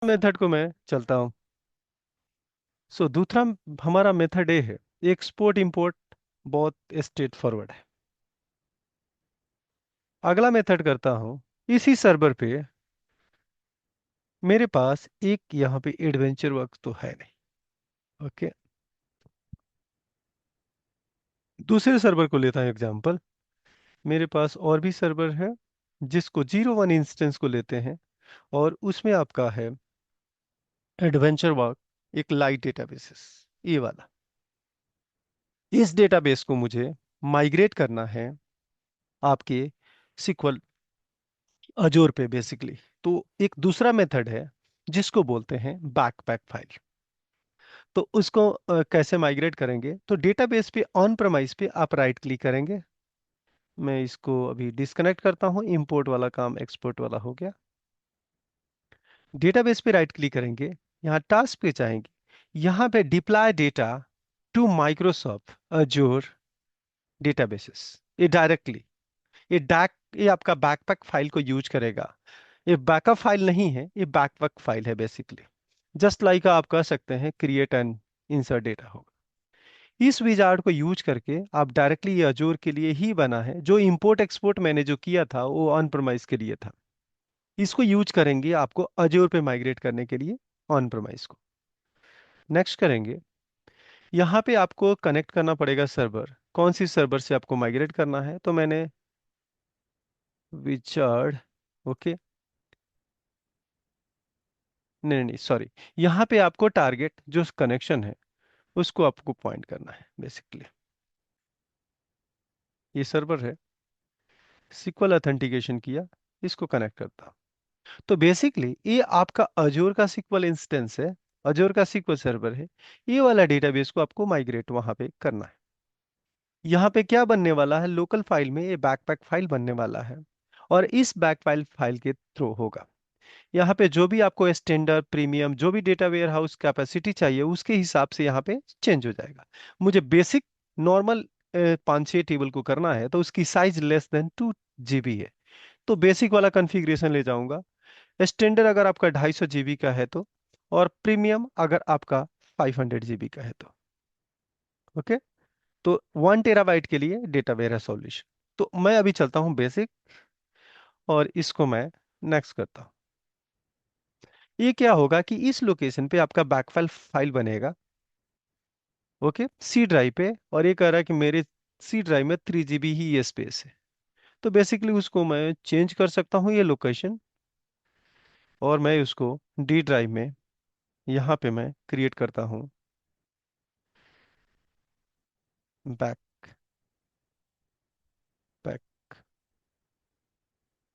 Method को मैं चलता हूँ। सो दूसरा हमारा मेथड ए है, एक्सपोर्ट इंपोर्ट, बहुत स्ट्रेट फॉरवर्ड है। अगला मेथड करता हूँ, इसी सर्वर पे मेरे पास एक यहाँ पे एडवेंचर वर्क तो है नहीं। ओके, दूसरे सर्वर को लेता हूँ एग्जांपल। मेरे पास और भी सर्वर है, जिसको 01 इंस्टेंस को लेते हैं, और उसमें आपका है एडवेंचर वर्क, एक लाइट डेटाबेसेस, ये वाला। इस डेटाबेस को मुझे माइग्रेट करना है आपके सिक्वल अजोर पे बेसिकली। तो एक दूसरा मेथड है जिसको बोलते हैं बैकपैक फाइल। तो उसको कैसे माइग्रेट करेंगे, तो डेटाबेस पे ऑन प्रमाइस पे आप राइट क्लिक करेंगे। मैं इसको अभी डिस्कनेक्ट करता हूँ, इंपोर्ट वाला काम एक्सपोर्ट वाला हो गया। डेटाबेस पे राइट क्लिक करेंगे, यहाँ टास्क पे जाएंगे, यहाँ पे deploy data to Microsoft Azure databases. ये डायरेक्टली, ये आपका बैकपैक फाइल को यूज करेगा। ये बैकअप फाइल नहीं है, ये बैकपैक फाइल है बेसिकली। जस्ट लाइक आप कह सकते हैं क्रिएट एंड इंसर्ट डेटा होगा। इस विजार्ड को यूज करके आप डायरेक्टली, ये अजोर के लिए ही बना है। जो इंपोर्ट एक्सपोर्ट मैंने जो किया था वो ऑन प्रमाइस के लिए था। इसको यूज करेंगे आपको अजोर पे माइग्रेट करने के लिए, ऑन प्रमाइस को। नेक्स्ट करेंगे, यहाँ पे आपको कनेक्ट करना पड़ेगा सर्वर। कौन सी सर्वर से आपको माइग्रेट करना है, तो मैंने विजार्ड, ओके, नहीं नहीं सॉरी, यहाँ पे आपको टारगेट जो कनेक्शन है उसको आपको पॉइंट करना है बेसिकली। ये सर्वर है, सिक्वल ऑथेंटिकेशन किया, इसको कनेक्ट करता हूं। तो बेसिकली ये आपका अजोर का सिक्वल इंस्टेंस है, अजोर का सिक्वल सर्वर है। ये वाला डेटाबेस को आपको माइग्रेट वहां पे करना है। यहाँ पे क्या बनने वाला है, लोकल फाइल में ये बैकपैक फाइल बनने वाला है, और इस बैकपैक फाइल के थ्रू होगा। यहाँ पे जो भी आपको स्टैंडर्ड प्रीमियम जो भी डेटा वेयर हाउस कैपेसिटी चाहिए उसके हिसाब से यहाँ पे चेंज हो जाएगा। मुझे बेसिक नॉर्मल 5-6 टेबल को करना है, तो उसकी साइज लेस देन 2 GB है, तो बेसिक वाला कॉन्फ़िगरेशन ले जाऊंगा। स्टैंडर्ड अगर आपका 250 GB का है तो, और प्रीमियम अगर आपका 500 GB का है तो। ओके, तो 1 TB के लिए डेटा वेयर सॉल्यूशन। तो मैं अभी चलता हूँ बेसिक, और इसको मैं नेक्स्ट करता हूँ। ये क्या होगा कि इस लोकेशन पे आपका बैकफाइल फाइल बनेगा, ओके, सी ड्राइव पे। और ये कह रहा है कि मेरे सी ड्राइव में 3 GB ही ये स्पेस है, तो बेसिकली उसको मैं चेंज कर सकता हूँ ये लोकेशन, और मैं उसको डी ड्राइव में यहाँ पे मैं क्रिएट करता हूँ बैक पैक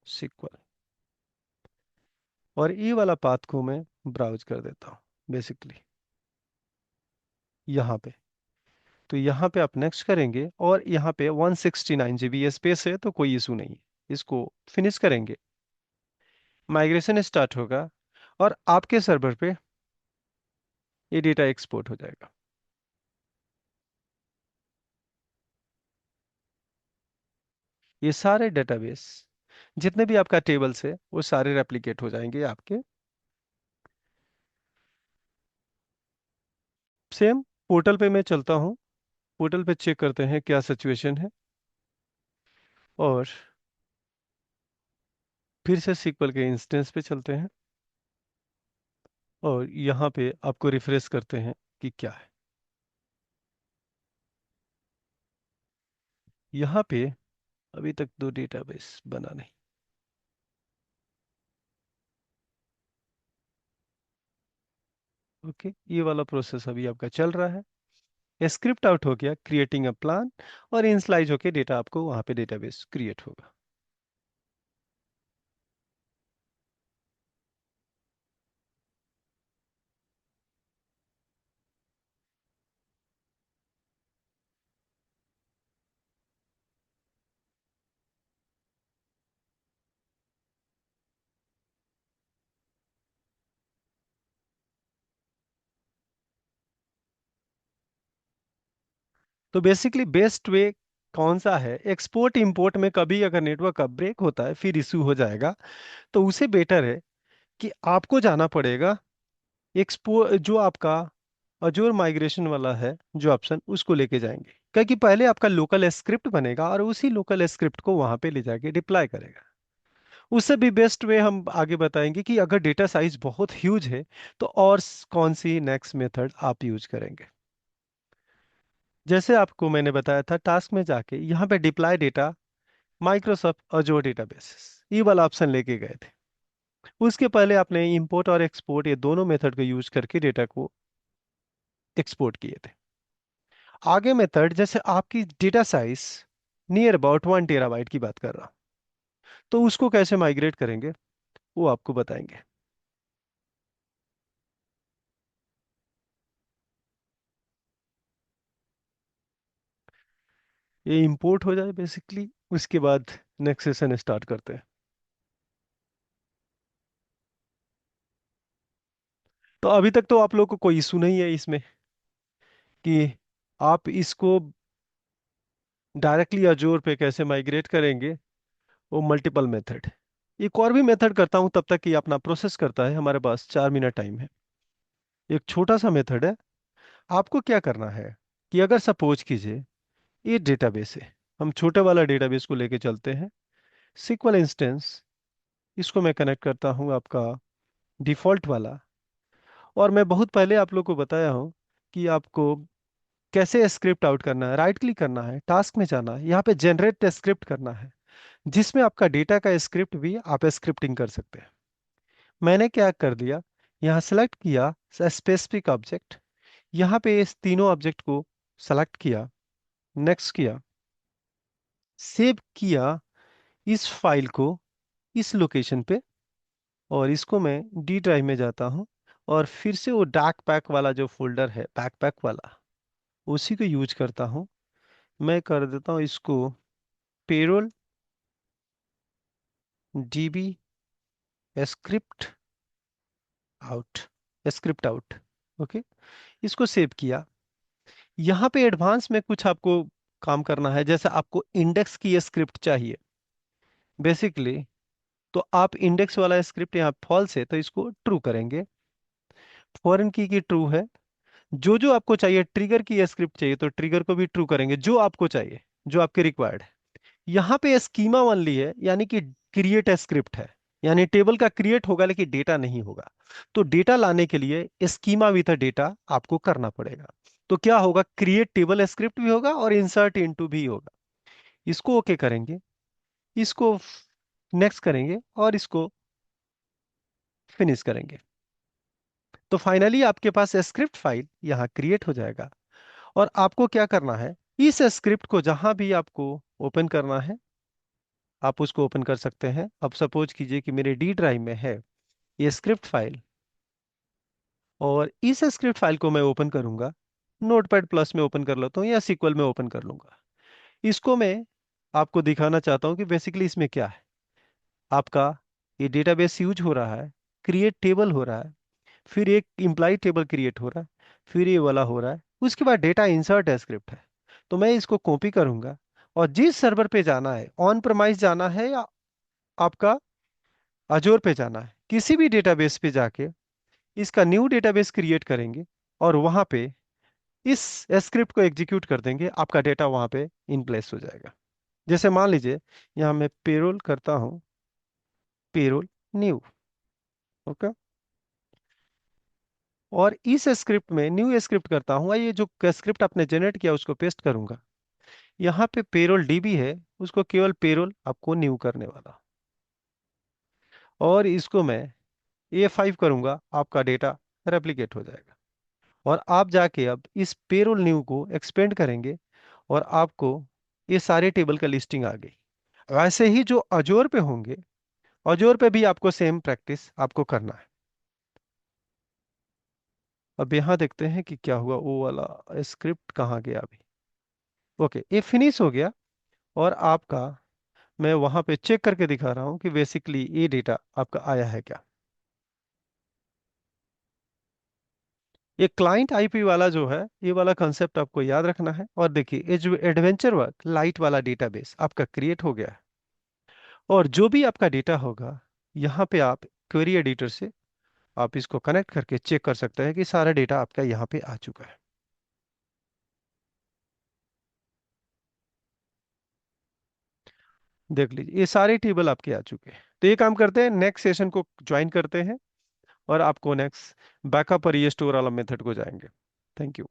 सिक्वल, और ये वाला पाथ को मैं ब्राउज कर देता हूँ बेसिकली यहाँ पे। तो यहाँ पे आप नेक्स्ट करेंगे, और यहाँ पे 169 GB स्पेस है, तो कोई इशू नहीं है। इसको फिनिश करेंगे, माइग्रेशन स्टार्ट होगा, और आपके सर्वर पे ये डेटा एक्सपोर्ट हो जाएगा। ये सारे डेटाबेस जितने भी आपका टेबल्स है वो सारे रेप्लिकेट हो जाएंगे आपके। सेम पोर्टल पे मैं चलता हूँ, पोर्टल पे चेक करते हैं क्या सिचुएशन है, और फिर से सीक्वल के इंस्टेंस पे चलते हैं, और यहाँ पे आपको रिफ्रेश करते हैं कि क्या है। यहाँ पे अभी तक 2 डेटाबेस बना नहीं। ओके, ये वाला प्रोसेस अभी आपका चल रहा है। स्क्रिप्ट आउट हो गया, क्रिएटिंग अ प्लान, और इनिशियलाइज होके डेटा आपको वहाँ पे डेटाबेस क्रिएट होगा। तो बेसिकली बेस्ट वे कौन सा है, एक्सपोर्ट इंपोर्ट में कभी अगर नेटवर्क का ब्रेक होता है फिर इशू हो जाएगा, तो उसे बेटर है कि आपको जाना पड़ेगा एक्सपो जो आपका अजूर माइग्रेशन वाला है जो ऑप्शन, उसको लेके जाएंगे, क्योंकि पहले आपका लोकल स्क्रिप्ट बनेगा और उसी लोकल स्क्रिप्ट को वहां पे ले जाके डिप्लॉय करेगा। उससे भी बेस्ट वे हम आगे बताएंगे कि अगर डेटा साइज बहुत ह्यूज है तो और कौन सी नेक्स्ट मेथड आप यूज करेंगे। जैसे आपको मैंने बताया था, टास्क में जाके यहाँ पे deploy data Microsoft Azzur databases ये वाला ऑप्शन लेके गए थे। उसके पहले आपने इंपोर्ट और एक्सपोर्ट ये दोनों मेथड को यूज करके डेटा को एक्सपोर्ट किए थे। आगे मेथड, जैसे आपकी data size near about 1 terabyte की बात कर रहा हूं, तो उसको कैसे माइग्रेट करेंगे वो आपको बताएंगे। ये इंपोर्ट हो जाए बेसिकली, उसके बाद नेक्स्ट सेशन स्टार्ट करते हैं। तो अभी तक तो आप लोग को कोई इशू नहीं है इसमें कि आप इसको डायरेक्टली अजोर पे कैसे माइग्रेट करेंगे। वो मल्टीपल मेथड, एक और भी मेथड करता हूं तब तक कि अपना प्रोसेस करता है, हमारे पास 4 मिनट टाइम है। एक छोटा सा मेथड है। आपको क्या करना है कि अगर सपोज कीजिए ये डेटाबेस है, हम छोटे वाला डेटाबेस को लेके चलते हैं, सिक्वल इंस्टेंस, इसको मैं कनेक्ट करता हूँ आपका डिफॉल्ट वाला। और मैं बहुत पहले आप लोग को बताया हूँ कि आपको कैसे स्क्रिप्ट आउट करना है। राइट क्लिक करना है, टास्क में जाना है, यहाँ पे जनरेट स्क्रिप्ट करना है, जिसमें आपका डेटा का स्क्रिप्ट भी आप स्क्रिप्टिंग कर सकते हैं। मैंने क्या कर दिया, यहाँ सेलेक्ट किया स्पेसिफिक ऑब्जेक्ट, यहाँ पे इस तीनों ऑब्जेक्ट को सेलेक्ट किया, नेक्स्ट किया, सेव किया इस फाइल को इस लोकेशन पे, और इसको मैं डी ड्राइव में जाता हूँ और फिर से वो डार्क पैक वाला जो फोल्डर है बैकपैक वाला, उसी को यूज करता हूँ। मैं कर देता हूँ इसको payroll dB script out, script out. Okay, इसको सेव किया। यहाँ पे एडवांस में कुछ आपको काम करना है, जैसे आपको इंडेक्स की स्क्रिप्ट चाहिए बेसिकली, तो आप इंडेक्स वाला स्क्रिप्ट यहाँ फॉल्स है तो इसको ट्रू करेंगे। फॉरेन की ट्रू है। जो जो आपको चाहिए, ट्रिगर की स्क्रिप्ट चाहिए तो ट्रिगर को भी ट्रू करेंगे, जो आपको चाहिए, जो आपके रिक्वायर्ड है। यहाँ पे स्कीमा ओनली है, यानी कि क्रिएट स्क्रिप्ट है, यानी टेबल का क्रिएट होगा लेकिन डेटा नहीं होगा। तो डेटा लाने के लिए स्कीमा विथ डेटा आपको करना पड़ेगा। तो क्या होगा, क्रिएट टेबल स्क्रिप्ट भी होगा और इंसर्ट इनटू भी होगा। इसको ओके करेंगे, इसको नेक्स्ट करेंगे और इसको फिनिश करेंगे। तो फाइनली आपके पास स्क्रिप्ट फाइल यहाँ क्रिएट हो जाएगा। और आपको क्या करना है, इस स्क्रिप्ट को जहां भी आपको ओपन करना है आप उसको ओपन कर सकते हैं। अब सपोज कीजिए कि मेरे डी ड्राइव में है ये स्क्रिप्ट फाइल, और इस स्क्रिप्ट फाइल को मैं ओपन करूंगा, नोटपैड प्लस में ओपन कर लेता हूँ या सीक्वल में ओपन कर लूंगा। इसको मैं आपको दिखाना चाहता हूँ कि बेसिकली इसमें क्या है। आपका ये डेटाबेस यूज हो रहा है, क्रिएट टेबल हो रहा है, फिर एक इम्प्लाई टेबल क्रिएट हो रहा है, फिर ये वाला हो रहा है, उसके बाद डेटा इंसर्ट है स्क्रिप्ट है। तो मैं इसको कॉपी करूंगा और जिस सर्वर पे जाना है, ऑन प्रमाइस जाना है या आपका अजोर पे जाना है, किसी भी डेटाबेस पे जाके इसका न्यू डेटाबेस क्रिएट करेंगे और वहां पे इस स्क्रिप्ट को एग्जीक्यूट कर देंगे, आपका डेटा वहां पे इन प्लेस हो जाएगा। जैसे मान लीजिए यहाँ मैं पेरोल करता हूँ, पेरोल न्यू। ओके, और इस स्क्रिप्ट में न्यू स्क्रिप्ट करता हूँ, ये जो स्क्रिप्ट आपने जनरेट किया उसको पेस्ट करूंगा। यहाँ पे पेरोल डीबी है, उसको केवल पेरोल आपको न्यू करने वाला, और इसको मैं A5 करूंगा, आपका डेटा रेप्लिकेट हो जाएगा। और आप जाके अब इस पेरोल न्यू को एक्सपेंड करेंगे और आपको ये सारे टेबल का लिस्टिंग आ गई। वैसे ही जो अजोर पे होंगे, अजोर पे भी आपको सेम प्रैक्टिस आपको करना है। अब यहाँ देखते हैं कि क्या हुआ, वो वाला स्क्रिप्ट कहाँ गया अभी। ओके, ये फिनिश हो गया। और आपका मैं वहां पे चेक करके दिखा रहा हूँ कि बेसिकली ये डेटा आपका आया है क्या। ये क्लाइंट आईपी वाला जो है, ये वाला कंसेप्ट आपको याद रखना है। और देखिए ये जो एडवेंचर वर्क लाइट वाला डेटाबेस आपका क्रिएट हो गया है। और जो भी आपका डेटा होगा यहाँ पे आप क्वेरी एडिटर से आप इसको कनेक्ट करके चेक कर सकते हैं कि सारा डेटा आपका यहाँ पे आ चुका है। देख लीजिए ये सारे टेबल आपके आ चुके हैं। तो ये काम करते हैं, नेक्स्ट सेशन को ज्वाइन करते हैं और आपको नेक्स्ट बैकअप और रीस्टोर वाला मेथड को जाएंगे। Thank you.